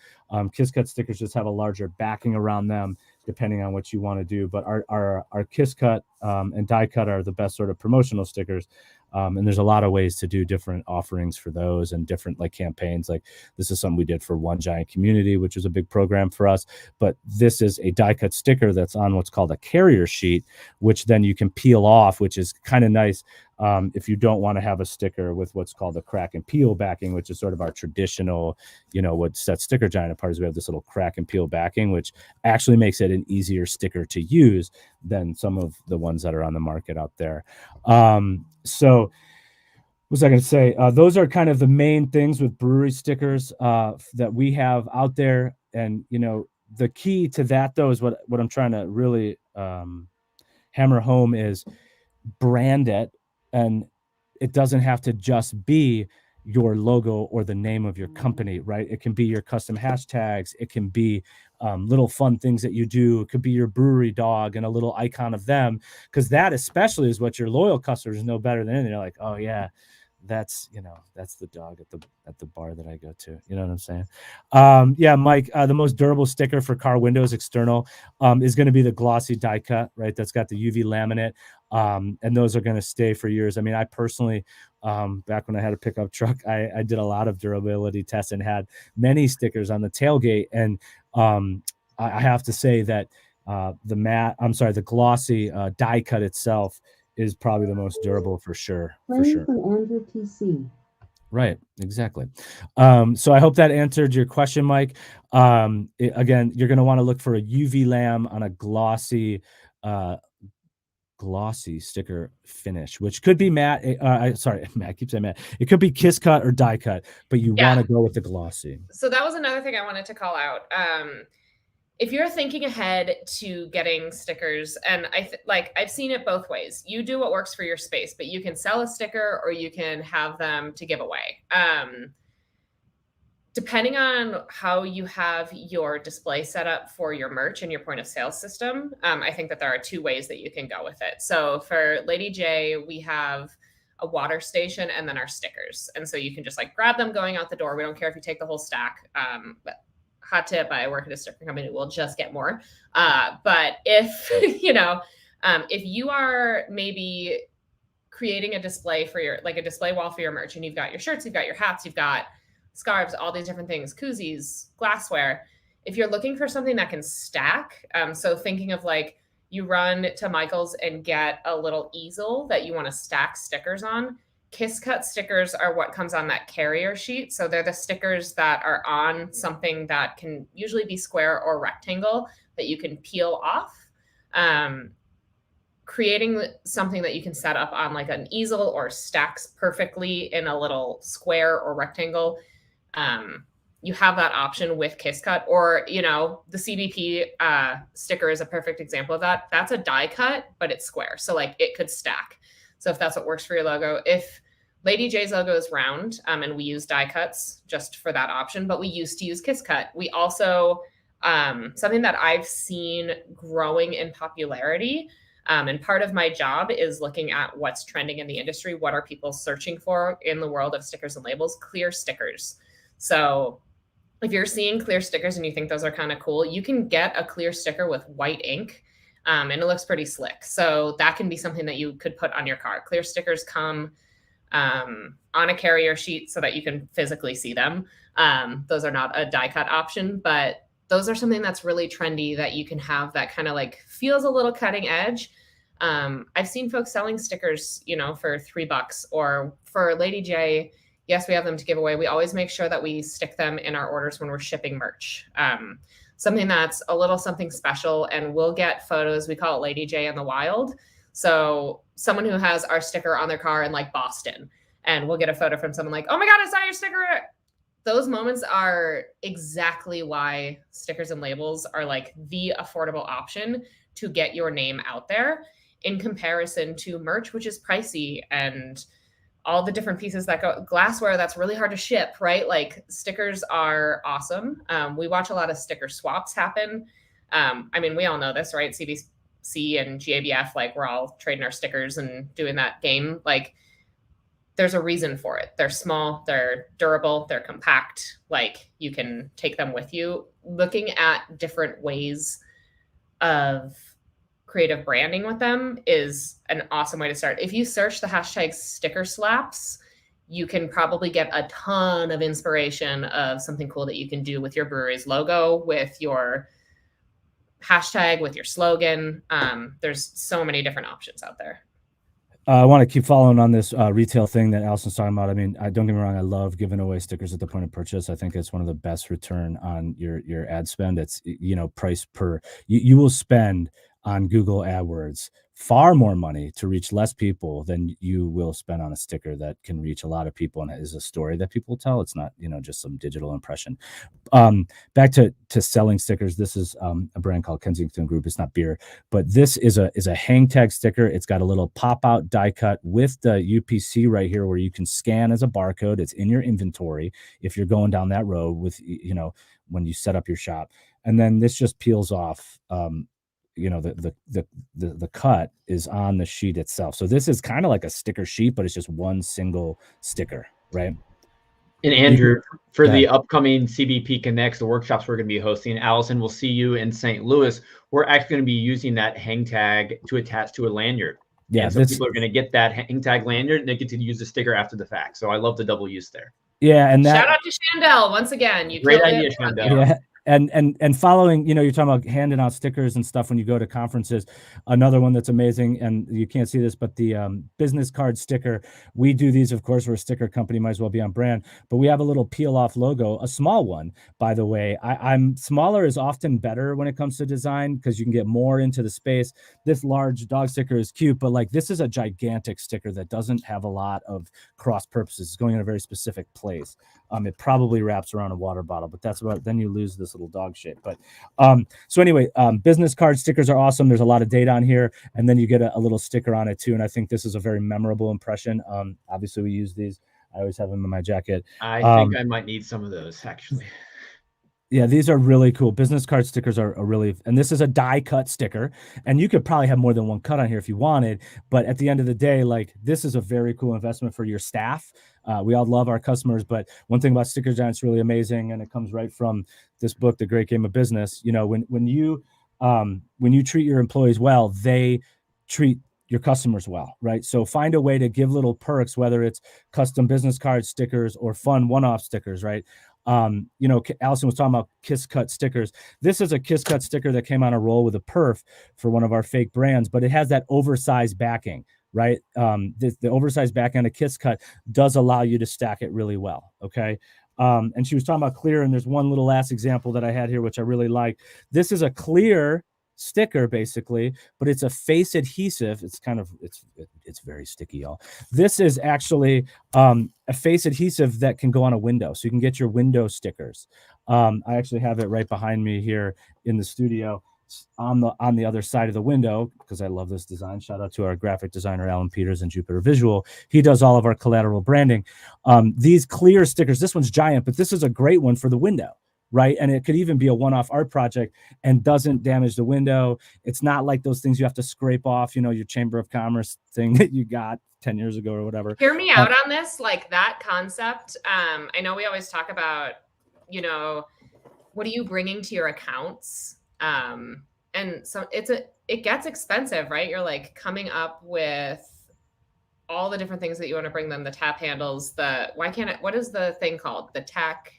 Kiss cut stickers just have a larger backing around them, depending on what you want to do. But our kiss cut and die cut are the best sort of promotional stickers. And there's a lot of ways to do different offerings for those and different like campaigns. Like this is something we did for One Giant Community, which was a big program for us. But this is a die cut sticker that's on what's called a carrier sheet, which then you can peel off, which is kind of nice. If you don't want to have a sticker with what's called a crack and peel backing, which is sort of our traditional, what sets Sticker Giant apart is we have this little crack and peel backing, which actually makes it an easier sticker to use than some of the ones that are on the market out there. So what was I going to say? Those are kind of the main things with brewery stickers that we have out there. And, the key to that, though, is what I'm trying to really hammer home is brand it. And it doesn't have to just be your logo or the name of your company, right? It can be your custom hashtags. It can be little fun things that you do. It could be your brewery dog and a little icon of them, because that especially is what your loyal customers know better than anything. They're like, oh yeah, that's the dog at the bar that I go to. You know what I'm saying? Yeah, Mike, the most durable sticker for car windows external is going to be the glossy die cut, right? That's got the UV laminate. And those are going to stay for years. I mean, I personally, back when I had a pickup truck, I did a lot of durability tests and had many stickers on the tailgate. And I have to say that the glossy die cut itself is probably the most durable for sure. Playing from Andrew PC. Right, exactly. So I hope that answered your question, Mike. Again, you're going to want to look for a UV lam on a glossy sticker finish, which could be matte. Matt keeps saying matte. It could be kiss cut or die cut, but you want to go with the glossy. So that was another thing I wanted to call out. If you're thinking ahead to getting stickers, and I've seen it both ways. You do what works for your space, but you can sell a sticker or you can have them to give away. Depending on how you have your display set up for your merch and your point of sale system, I think that there are two ways that you can go with it. So for Lady J, we have a water station and then our stickers. And so you can just grab them going out the door. We don't care if you take the whole stack. But hot tip, I work at a sticker company, we'll just get more. But if, if you are maybe creating a display for a display wall for your merch, and you've got your shirts, you've got your hats, you've got scarves, all these different things, koozies, glassware. If you're looking for something that can stack, so thinking of you run to Michael's and get a little easel that you want to stack stickers on, kiss cut stickers are what comes on that carrier sheet. So they're the stickers that are on something that can usually be square or rectangle that you can peel off. Creating something that you can set up on an easel or stacks perfectly in a little square or rectangle. You have that option with kiss cut, or, the CBP sticker is a perfect example of that. That's a die cut, but it's square. So it could stack. So if that's what works for your logo, if Lady J's logo is round, and we use die cuts just for that option, but we used to use kiss cut. We also, something that I've seen growing in popularity, and part of my job is looking at what's trending in the industry. What are people searching for in the world of stickers and labels? Clear stickers. So if you're seeing clear stickers and you think those are kind of cool, you can get a clear sticker with white ink. And it looks pretty slick. So that can be something that you could put on your car. Clear stickers come on a carrier sheet so that you can physically see them. Those are not a die cut option, but those are something that's really trendy that you can have that kind of feels a little cutting edge. I've seen folks selling stickers, for $3, or for Lady J. Yes, we have them to give away. We always make sure that we stick them in our orders when we're shipping merch. Something that's a little something special, and we'll get photos. We call it Lady J in the wild. So someone who has our sticker on their car in Boston, and we'll get a photo from someone oh my God, I saw your sticker. Those moments are exactly why stickers and labels are the affordable option to get your name out there. in comparison to merch, which is pricey, and all the different pieces that go, glassware that's really hard to ship, right? Like stickers are awesome. We watch a lot of sticker swaps happen. I mean, we all know this, right? CBC and GABF, like we're all trading our stickers and doing that game. Like there's a reason for it. They're small, they're durable, they're compact. Like you can take them with you. Looking at different ways of creative branding with them is an awesome way to start. If you search the hashtag sticker slaps, you can probably get a ton of inspiration of something cool that you can do with your brewery's logo, with your hashtag, with your slogan. There's so many different options out there. I want to keep following on this retail thing that Allison's talking about. I mean, don't get me wrong. I love giving away stickers at the point of purchase. I think it's one of the best return on your ad spend. It's, price per, you will spend on Google AdWords far more money to reach less people than you will spend on a sticker that can reach a lot of people and is a story that people tell. It's not, just some digital impression. Back to selling stickers. This is a brand called Kensington Group. It's not beer, but this is a hang tag sticker. It's got a little pop out die cut with the UPC right here where you can scan as a barcode. It's in your inventory if you're going down that road with, when you set up your shop. And then this just peels off. The cut is on the sheet itself. So this is kind of like a sticker sheet, but it's just one single sticker, right? And Andrew, for the upcoming CBP Connects, the workshops we're going to be hosting, Allison, we'll see you in St. Louis. We're actually going to be using that hang tag to attach to a lanyard. Yeah, and so people are going to get that hang tag lanyard and they get to use the sticker after the fact. So I love the double use there. Yeah, and shout out to Chandel once again. You great idea, Chandel. Yeah. And following, you're talking about handing out stickers and stuff when you go to conferences. Another one that's amazing, and you can't see this, but the business card sticker. We do these, of course. We're a sticker company, might as well be on brand. But we have a little peel off logo, a small one, by the way. I'm smaller is often better when it comes to design because you can get more into the space. This large dog sticker is cute, but like this is a gigantic sticker that doesn't have a lot of cross purposes. It's going in a very specific place. It probably wraps around a water bottle, but that's about, then you lose this little dog shit. But so anyway, business card stickers are awesome. There's a lot of data on here, and then you get a little sticker on it too. And I think this is a very memorable impression. Obviously we use these. I always have them in my jacket. I think I might need some of those actually. Yeah, these are really cool. Business card stickers are really, and this is a die cut sticker, and you could probably have more than one cut on here if you wanted. But at the end of the day, like this is a very cool investment for your staff. We all love our customers, but one thing about Sticker Giant's really amazing, and it comes right from this book, The Great Game of Business. When you treat your employees well, they treat your customers well, right? So find a way to give little perks, whether it's custom business card stickers or fun one-off stickers, right? Allison was talking about Kiss Cut stickers. This is a Kiss Cut sticker that came on a roll with a perf for one of our fake brands, but it has that oversized backing, right? The oversized back end of Kiss Cut does allow you to stack it really well, okay? And she was talking about clear, and there's one little last example that I had here, which I really like. This is a clear sticker basically, but it's a face adhesive. It's very sticky, y'all. This is actually a face adhesive that can go on a window, so you can get your window stickers. I actually have it right behind me here in the studio on the other side of the window because I love this design. Shout out to our graphic designer Alan Peters and Jupiter Visual. He does all of our collateral branding. These clear stickers, this one's giant, but this is a great one for the window, right? And it could even be a one-off art project and doesn't damage the window. It's not like those things you have to scrape off, your Chamber of Commerce thing that you got 10 years ago or whatever. Hear me out on this, like that concept. I know we always talk about, what are you bringing to your accounts? And so it gets expensive, right? You're like coming up with all the different things that you want to bring them, the tap handles, what is the thing called? The tack.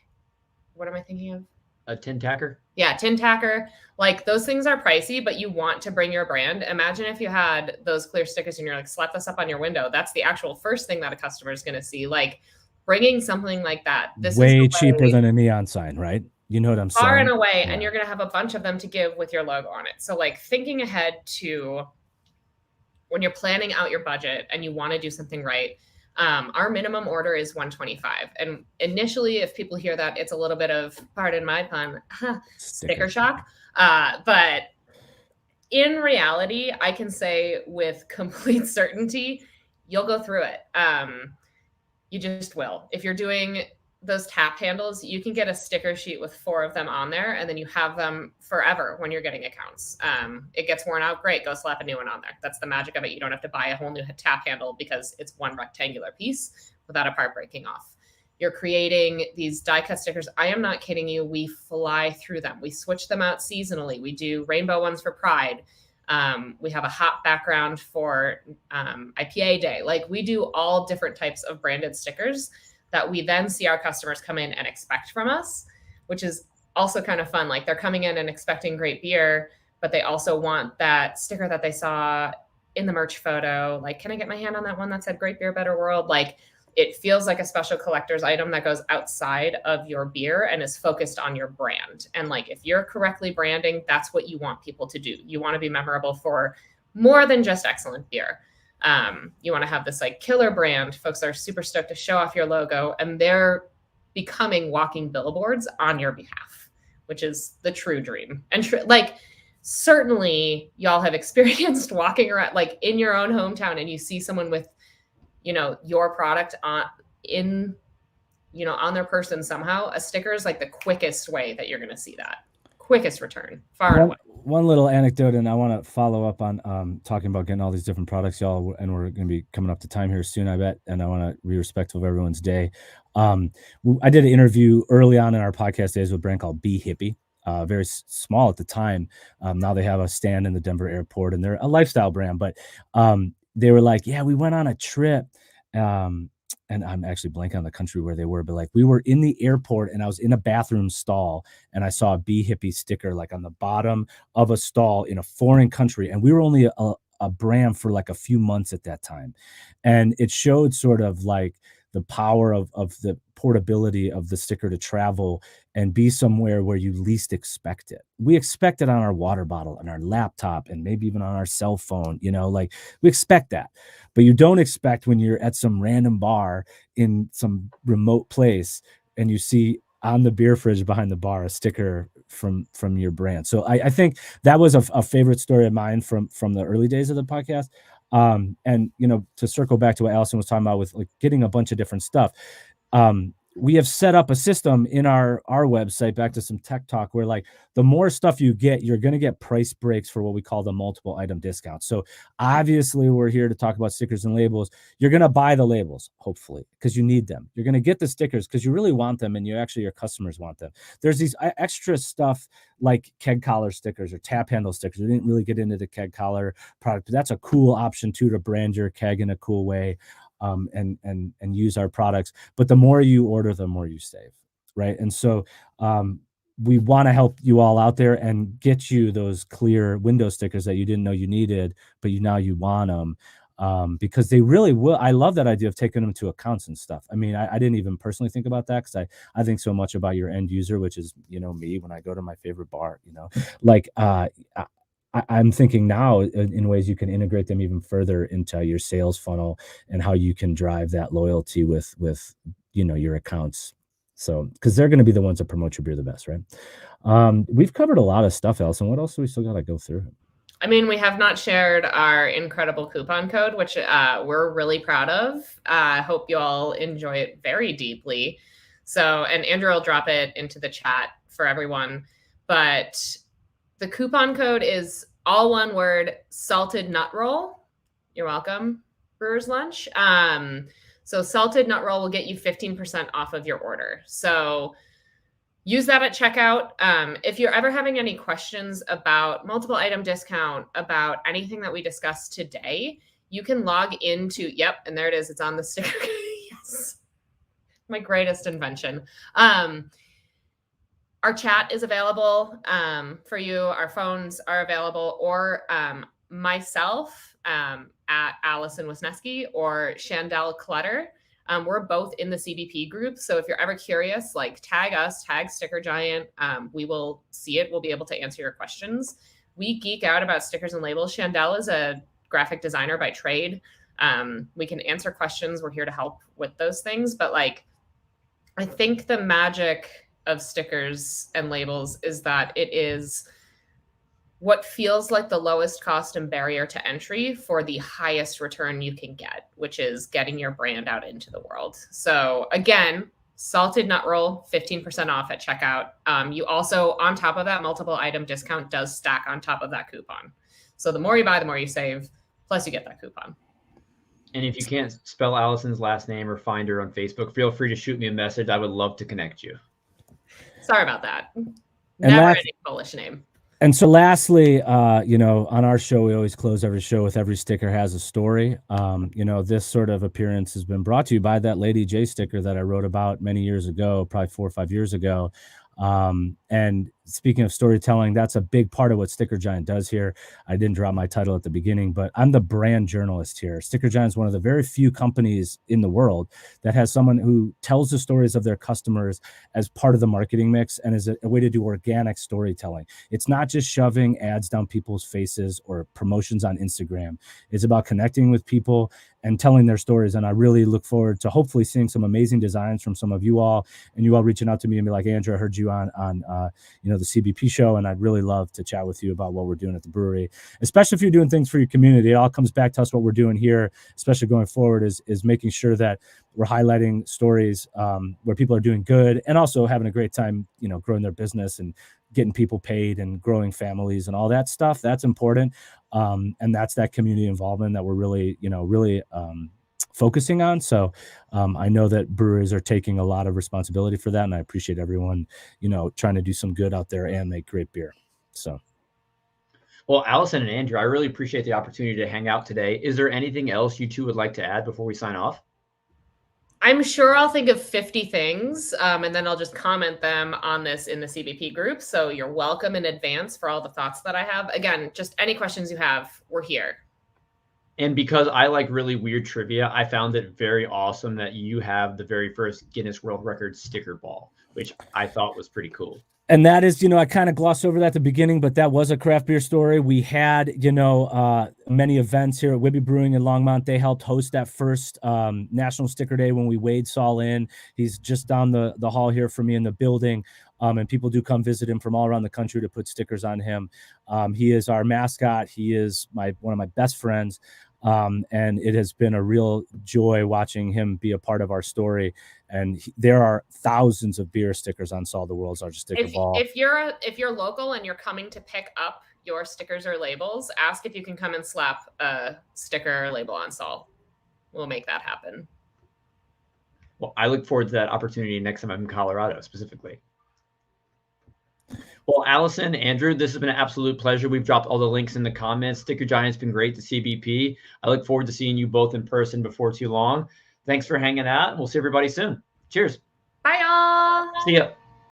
What am I thinking of? A tin tacker? Yeah, tin tacker. Like those things are pricey, but you want to bring your brand. Imagine if you had those clear stickers and you're like, slap this up on your window. That's the actual first thing that a customer is going to see. Like bringing something like that. This way cheaper than a neon sign, right? You know what I'm saying? Far and away, yeah. And you're going to have a bunch of them to give with your logo on it. So like thinking ahead to when you're planning out your budget and you want to do something right, our minimum order is $125. And initially, if people hear that, it's a little bit of, pardon my pun, sticker shock. But in reality, I can say with complete certainty, you'll go through it. You just will. If you're doing those tap handles, you can get a sticker sheet with 4 of them on there, and then you have them forever when you're getting accounts. It gets worn out, great, go slap a new one on there. That's the magic of it. You don't have to buy a whole new tap handle because it's one rectangular piece without a part breaking off. You're creating these die cut stickers. I am not kidding you. We fly through them. We switch them out seasonally. We do rainbow ones for Pride. We have a hot background for IPA Day. Like, we do all different types of branded stickers that we then see our customers come in and expect from us, which is also kind of fun. Like, they're coming in and expecting great beer, but they also want that sticker that they saw in the merch photo. Like, can I get my hand on that one that said great beer, better world? Like, it feels like a special collector's item that goes outside of your beer and is focused on your brand. And like, if you're correctly branding, that's what you want people to do. You want to be memorable for more than just excellent beer. You want to have this like killer brand. Folks are super stoked to show off your logo, and they're becoming walking billboards on your behalf, which is the true dream. And like, certainly y'all have experienced walking around like in your own hometown and you see someone with, you know, your product on their person somehow. A sticker is like the quickest way that you're going to see that. Quickest return, far and away. One little anecdote, and I want to follow up on talking about getting all these different products, y'all, and we're going to be coming up to time here soon, I bet, and I want to be respectful of everyone's day. I did an interview early on in our podcast days with a brand called Be Hippie. Very small at the time. Now they have a stand in the Denver airport, and they're a lifestyle brand, but they were like, yeah, we went on a trip. And I'm actually blanking on the country where they were, but like, we were in the airport and I was in a bathroom stall and I saw a Be Hippie sticker like on the bottom of a stall in a foreign country. And we were only a brand for like a few months at that time. And it showed sort of like the power of the portability of the sticker to travel and be somewhere where you least expect it. We expect it on our water bottle, on our laptop, and maybe even on our cell phone, you know, like we expect that, but you don't expect when you're at some random bar in some remote place and you see on the beer fridge behind the bar a sticker from your brand. So I think that was a favorite story of mine from the early days of the podcast. And, you know, to circle back to what Allison was talking about with like getting a bunch of different stuff. We have set up a system in our website, back to some tech talk, where like the more stuff you get, you're going to get price breaks for what we call the multiple item discount. So obviously we're here to talk about stickers and labels. You're going to buy the labels, hopefully, because you need them. You're going to get the stickers because you really want them and your customers want them. There's these extra stuff like keg collar stickers or tap handle stickers. We didn't really get into the keg collar product, but that's a cool option too, to brand your keg in a cool way. And use our products. But the more you order, the more you save, right? And so we want to help you all out there and get you those clear window stickers that you didn't know you needed, but now you want them, because they really will. I love that idea of taking them to accounts and stuff. I mean, I didn't even personally think about that because I think so much about your end user, which is, you know, me when I go to my favorite bar, you know, like I'm thinking now in ways you can integrate them even further into your sales funnel and how you can drive that loyalty with, you know, your accounts. So, because they're going to be the ones that promote your beer the best, right? We've covered a lot of stuff, Allison. What else do we still got to go through? I mean, we have not shared our incredible coupon code, which we're really proud of. I hope you all enjoy it very deeply. So, and Andrew will drop it into the chat for everyone, but the coupon code is all one word, salted nut roll. You're welcome, Brewers Lunch. So salted nut roll will get you 15% off of your order. So use that at checkout. If you're ever having any questions about multiple item discount, about anything that we discussed today, you can log into, and there it is. It's on the sticker. Yes. My greatest invention. Our chat is available for you. Our phones are available, or myself at Allison Wisniewski or Chandel Clutter. We're both in the CBP group. So if you're ever curious, like tag us, tag Sticker Giant. We will see it. We'll be able to answer your questions. We geek out about stickers and labels. Chandel is a graphic designer by trade. We can answer questions. We're here to help with those things. But like, I think the magic of stickers and labels is that it is what feels like the lowest cost and barrier to entry for the highest return you can get, which is getting your brand out into the world. So again, salted nut roll, 15% off at checkout. You also, on top of that, multiple item discount does stack on top of that coupon. So the more you buy, the more you save, plus you get that coupon. And if you can't spell Allison's last name or find her on Facebook, feel free to shoot me a message. I would love to connect you. Sorry about that. Never any Polish name. And so lastly, you know, on our show, we always close every show with every sticker has a story. You know, this sort of appearance has been brought to you by that Lady J sticker that I wrote about many years ago, probably 4 or 5 years ago. And speaking of storytelling, that's a big part of what Sticker Giant does here. I didn't drop my title at the beginning, but I'm the brand journalist here. Sticker Giant is one of the very few companies in the world that has someone who tells the stories of their customers as part of the marketing mix and is a way to do organic storytelling. It's not just shoving ads down people's faces or promotions on Instagram. It's about connecting with people and telling their stories. And I really look forward to hopefully seeing some amazing designs from some of you all, and you all reaching out to me and be like, Andrew, I heard you on you know, the CBP show, and I'd really love to chat with you about what we're doing at the brewery, especially if you're doing things for your community. It all comes back to us. What we're doing here, especially going forward, is making sure that we're highlighting stories where people are doing good and also having a great time, you know, growing their business and getting people paid and growing families and all that stuff. That's important. And that's that community involvement that we're really, you know, really focusing on. So I know that breweries are taking a lot of responsibility for that, and I appreciate everyone, you know, trying to do some good out there and make great beer. So, well, Allison and Andrew, I really appreciate the opportunity to hang out today. Is there anything else you two would like to add before we sign off? I'm sure I'll think of 50 things, and then I'll just comment them on this in the CBP group. So you're welcome in advance for all the thoughts that I have. Again, just any questions you have, we're here. And because I like really weird trivia, I found it very awesome that you have the very first Guinness World Record sticker ball, which I thought was pretty cool. And that is, you know, I kind of glossed over that at the beginning, but that was a craft beer story. We had, you know, many events here at Whibby Brewing in Longmont. They helped host that first National Sticker Day when we weighed Saul in. He's just down the hall here for me in the building. And people do come visit him from all around the country to put stickers on him. He is our mascot. He is one of my best friends. And it has been a real joy watching him be a part of our story. And there are thousands of beer stickers on Saul, the world's largest sticker ball. If you're local and you're coming to pick up your stickers or labels, ask if you can come and slap a sticker or label on Saul. We'll make that happen. Well, I look forward to that opportunity next time I'm in Colorado specifically. Well, Allison, Andrew, this has been an absolute pleasure. We've dropped all the links in the comments. Sticker Giant's been great to CBP. I look forward to seeing you both in person before too long. Thanks for hanging out, and we'll see everybody soon. Cheers. Bye, y'all. See ya.